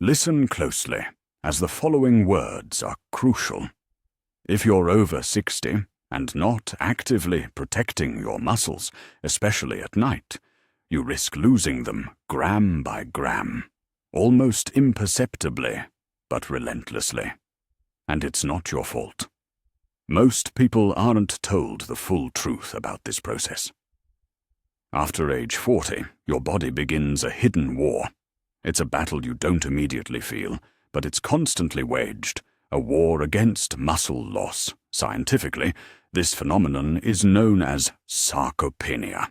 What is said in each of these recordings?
Listen closely, as the following words are crucial. If you're over 60 and not actively protecting your muscles, especially at night, you risk losing them gram by gram, almost imperceptibly, but relentlessly. And it's not your fault. Most people aren't told the full truth about this process. After age 40, your body begins a hidden war. It's a battle you don't immediately feel, but it's constantly waged, a war against muscle loss. Scientifically, this phenomenon is known as sarcopenia,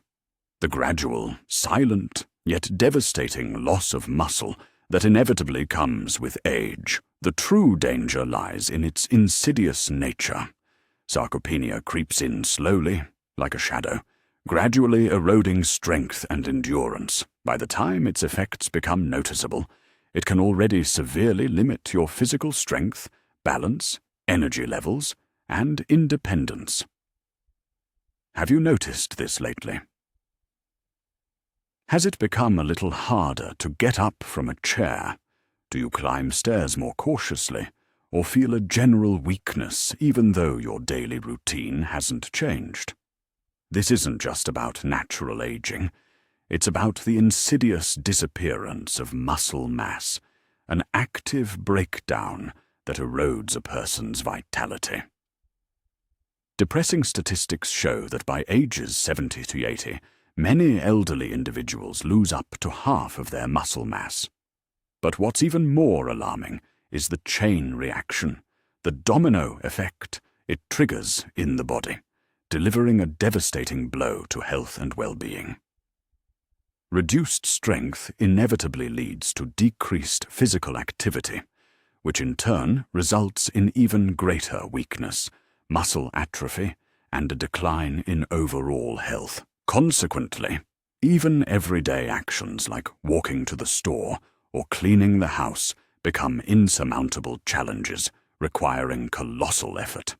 the gradual, silent, yet devastating loss of muscle that inevitably comes with age. The true danger lies in its insidious nature. Sarcopenia creeps in slowly, like a shadow, gradually eroding strength and endurance. By the time its effects become noticeable, it can already severely limit your physical strength, balance, energy levels, and independence. Have you noticed this lately? Has it become a little harder to get up from a chair? Do you climb stairs more cautiously, or feel a general weakness even though your daily routine hasn't changed? This isn't just about natural aging. It's about the insidious disappearance of muscle mass, an active breakdown that erodes a person's vitality. Depressing statistics show that by ages 70 to 80, many elderly individuals lose up to half of their muscle mass. But what's even more alarming is the chain reaction, the domino effect it triggers in the body, delivering a devastating blow to health and well-being. Reduced strength inevitably leads to decreased physical activity, which in turn results in even greater weakness, muscle atrophy, and a decline in overall health. Consequently, even everyday actions like walking to the store or cleaning the house become insurmountable challenges requiring colossal effort.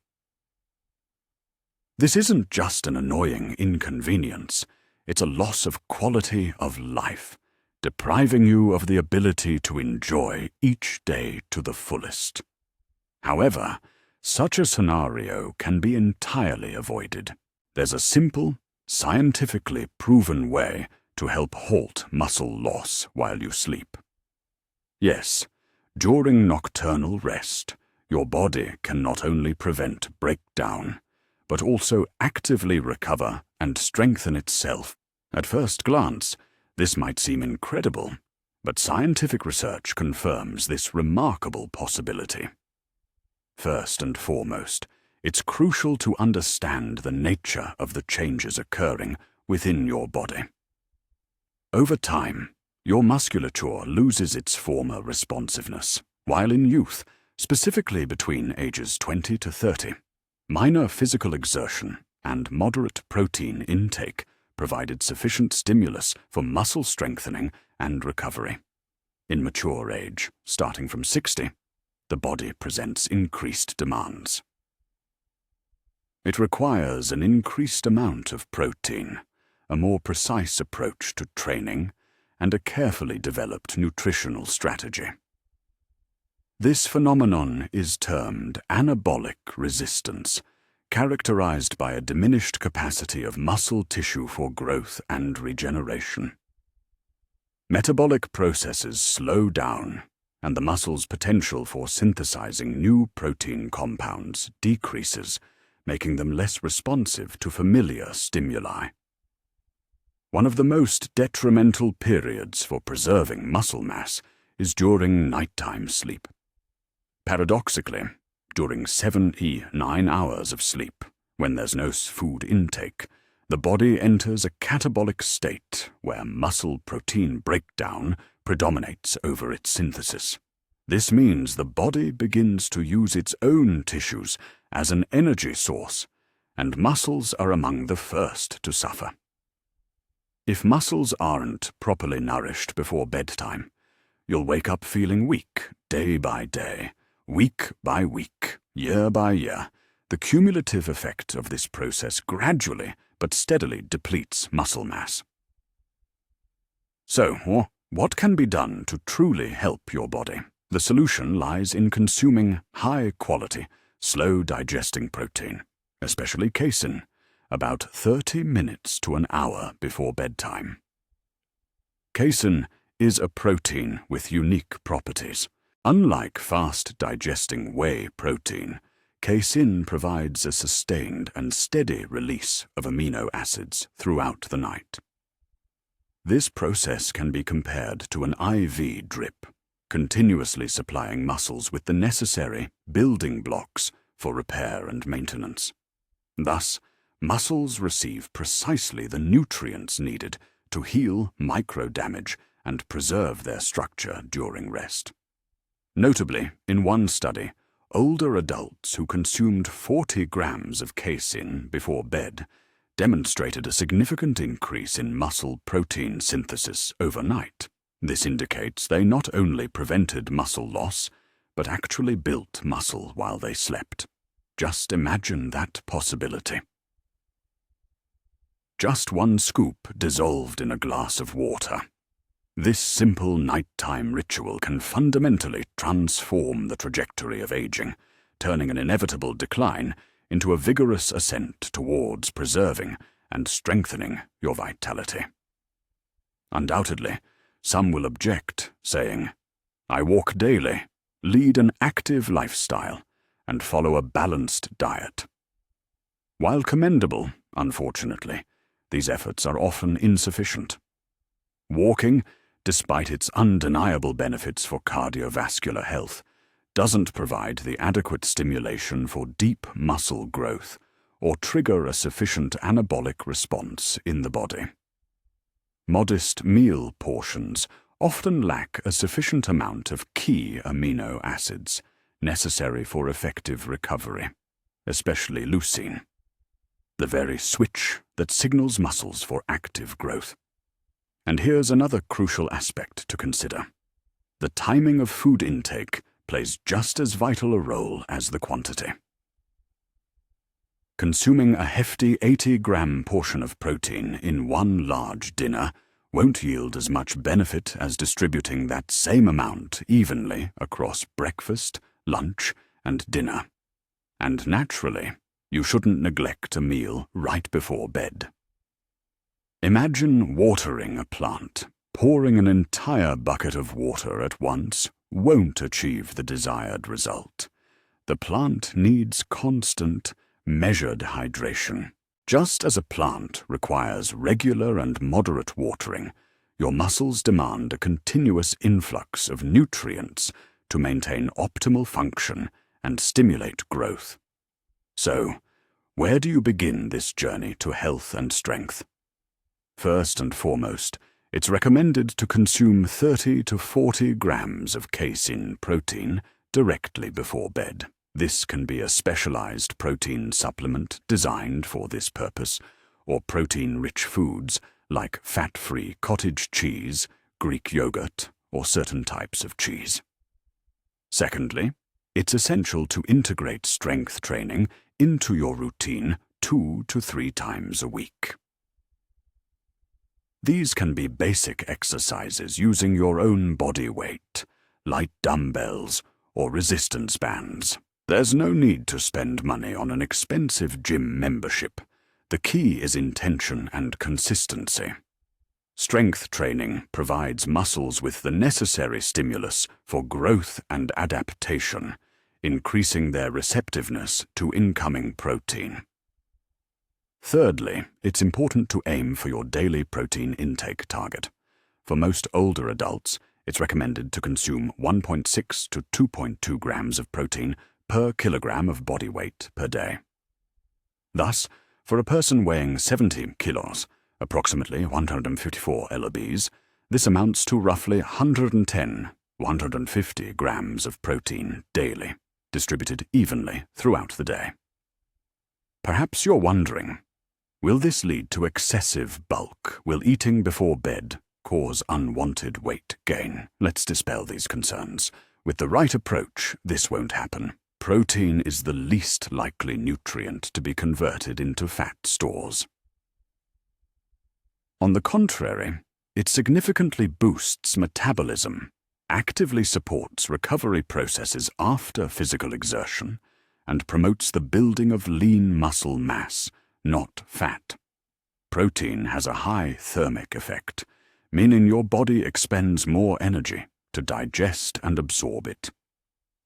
This isn't just an annoying inconvenience, it's a loss of quality of life, depriving you of the ability to enjoy each day to the fullest. However, such a scenario can be entirely avoided. There's a simple, scientifically proven way to help halt muscle loss while you sleep. Yes, during nocturnal rest, your body can not only prevent breakdown, but also actively recover and strengthen itself. At first glance, this might seem incredible, but scientific research confirms this remarkable possibility. First and foremost, it's crucial to understand the nature of the changes occurring within your body. Over time, your musculature loses its former responsiveness, while in youth, specifically between ages 20 to 30, minor physical exertion and moderate protein intake provided sufficient stimulus for muscle strengthening and recovery. In mature age, starting from 60, the body presents increased demands. It requires an increased amount of protein, a more precise approach to training, and a carefully developed nutritional strategy. This phenomenon is termed anabolic resistance, characterized by a diminished capacity of muscle tissue for growth and regeneration. Metabolic processes slow down, and the muscle's potential for synthesizing new protein compounds decreases, making them less responsive to familiar stimuli. One of the most detrimental periods for preserving muscle mass is during nighttime sleep. Paradoxically, during 7-9 hours of sleep, when there's no food intake, the body enters a catabolic state where muscle protein breakdown predominates over its synthesis. This means the body begins to use its own tissues as an energy source, and muscles are among the first to suffer. If muscles aren't properly nourished before bedtime, you'll wake up feeling weak day by day, week by week, year by year. The cumulative effect of this process gradually but steadily depletes muscle mass. So, What can be done to truly help your body? The solution lies in consuming high-quality, slow-digesting protein, especially casein, about 30 minutes to an hour before bedtime. Casein is a protein with unique properties. Unlike fast-digesting whey protein, casein provides a sustained and steady release of amino acids throughout the night. This process can be compared to an IV drip, continuously supplying muscles with the necessary building blocks for repair and maintenance. Thus, muscles receive precisely the nutrients needed to heal micro-damage and preserve their structure during rest. Notably, in one study, older adults who consumed 40 grams of casein before bed demonstrated a significant increase in muscle protein synthesis overnight. This indicates they not only prevented muscle loss, but actually built muscle while they slept. Just imagine that possibility. Just one scoop dissolved in a glass of water. This simple nighttime ritual can fundamentally transform the trajectory of aging, turning an inevitable decline into a vigorous ascent towards preserving and strengthening your vitality. Undoubtedly, some will object, saying, "I walk daily, lead an active lifestyle, and follow a balanced diet." While commendable, unfortunately, these efforts are often insufficient. Walking, despite its undeniable benefits for cardiovascular health, doesn't provide the adequate stimulation for deep muscle growth or trigger a sufficient anabolic response in the body. Modest meal portions often lack a sufficient amount of key amino acids necessary for effective recovery, especially leucine, the very switch that signals muscles for active growth. And here's another crucial aspect to consider. The timing of food intake plays just as vital a role as the quantity. Consuming a hefty 80-gram portion of protein in one large dinner won't yield as much benefit as distributing that same amount evenly across breakfast, lunch, and dinner. And naturally, you shouldn't neglect a meal right before bed. Imagine watering a plant. Pouring an entire bucket of water at once won't achieve the desired result. The plant needs constant, measured hydration. Just as a plant requires regular and moderate watering, your muscles demand a continuous influx of nutrients to maintain optimal function and stimulate growth. So, where do you begin this journey to health and strength? First and foremost, it's recommended to consume 30 to 40 grams of casein protein directly before bed. This can be a specialized protein supplement designed for this purpose, or protein-rich foods like fat-free cottage cheese, Greek yogurt, or certain types of cheese. Secondly, it's essential to integrate strength training into your routine 2 to 3 times a week. These can be basic exercises using your own body weight, light dumbbells, or resistance bands. There's no need to spend money on an expensive gym membership. The key is intention and consistency. Strength training provides muscles with the necessary stimulus for growth and adaptation, increasing their receptiveness to incoming protein. Thirdly, it's important to aim for your daily protein intake target. For most older adults, it's recommended to consume 1.6 to 2.2 grams of protein per kilogram of body weight per day. Thus, for a person weighing 70 kilos, approximately 154 lbs, this amounts to roughly 150 grams of protein daily, distributed evenly throughout the day. Perhaps you're wondering, will this lead to excessive bulk? Will eating before bed cause unwanted weight gain? Let's dispel these concerns. With the right approach, this won't happen. Protein is the least likely nutrient to be converted into fat stores. On the contrary, It significantly boosts metabolism, actively supports recovery processes after physical exertion, and promotes the building of lean muscle mass, not fat. Protein has a high thermic effect, meaning your body expends more energy to digest and absorb it.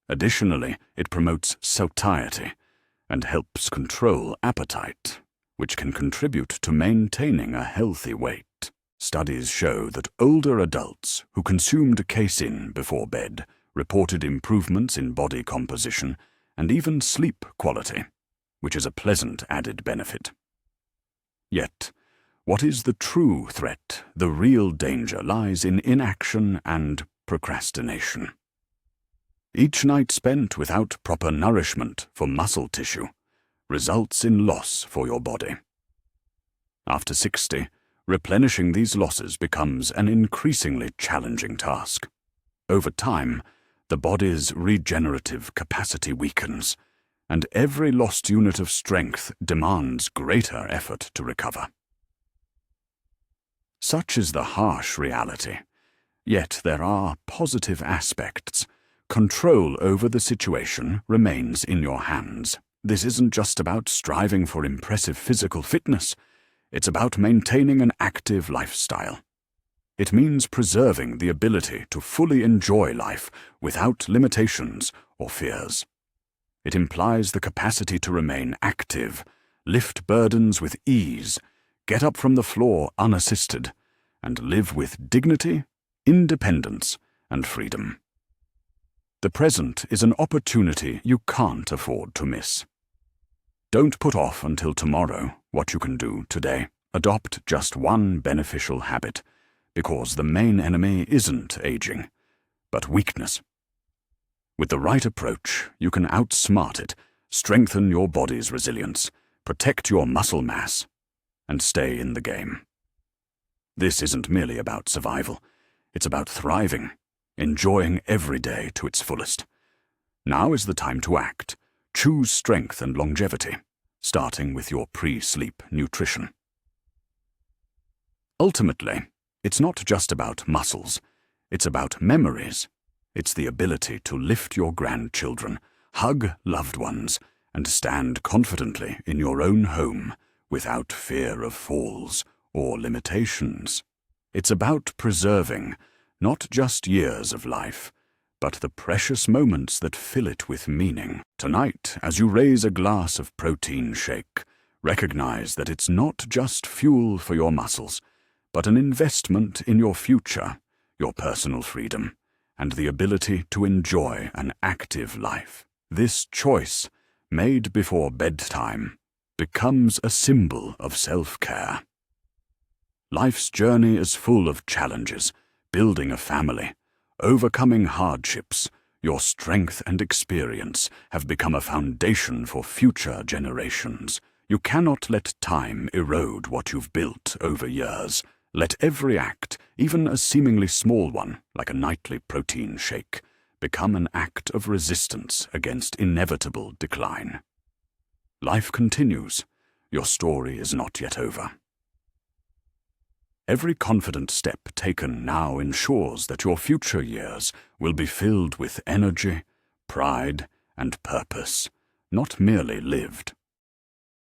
Additionally, it promotes satiety and helps control appetite, which can contribute to maintaining a healthy weight. Studies show that older adults who consumed casein before bed reported improvements in body composition and even sleep quality, which is a pleasant added benefit. Yet, what is the true threat? The real danger lies in inaction and procrastination. Each night spent without proper nourishment for muscle tissue results in loss for your body. After 60, replenishing these losses becomes an increasingly challenging task. Over time, the body's regenerative capacity weakens, and every lost unit of strength demands greater effort to recover. Such is the harsh reality. Yet there are positive aspects. Control over the situation remains in your hands. This isn't just about striving for impressive physical fitness. It's about maintaining an active lifestyle. It means preserving the ability to fully enjoy life without limitations or fears. It implies the capacity to remain active, lift burdens with ease, get up from the floor unassisted, and live with dignity, independence, and freedom. The present is an opportunity you can't afford to miss. Don't put off until tomorrow what you can do today. Adopt just one beneficial habit, because the main enemy isn't aging, but weakness. With the right approach, you can outsmart it, strengthen your body's resilience, protect your muscle mass, and stay in the game. This isn't merely about survival. It's about thriving, enjoying every day to its fullest. Now is the time to act. Choose strength and longevity, starting with your pre-sleep nutrition. Ultimately, it's not just about muscles. It's about memories. It's the ability to lift your grandchildren, hug loved ones, and stand confidently in your own home without fear of falls or limitations. It's about preserving not just years of life, but the precious moments that fill it with meaning. Tonight, as you raise a glass of protein shake, recognize that it's not just fuel for your muscles, but an investment in your future, your personal freedom, and the ability to enjoy an active life. This choice, made before bedtime, becomes a symbol of self-care. Life's journey is full of challenges: building a family, overcoming hardships. Your strength and experience have become a foundation for future generations. You cannot let time erode what you've built over years. Let every act, even a seemingly small one, like a nightly protein shake, become an act of resistance against inevitable decline. Life continues. Your story is not yet over. Every confident step taken now ensures that your future years will be filled with energy, pride, and purpose, not merely lived.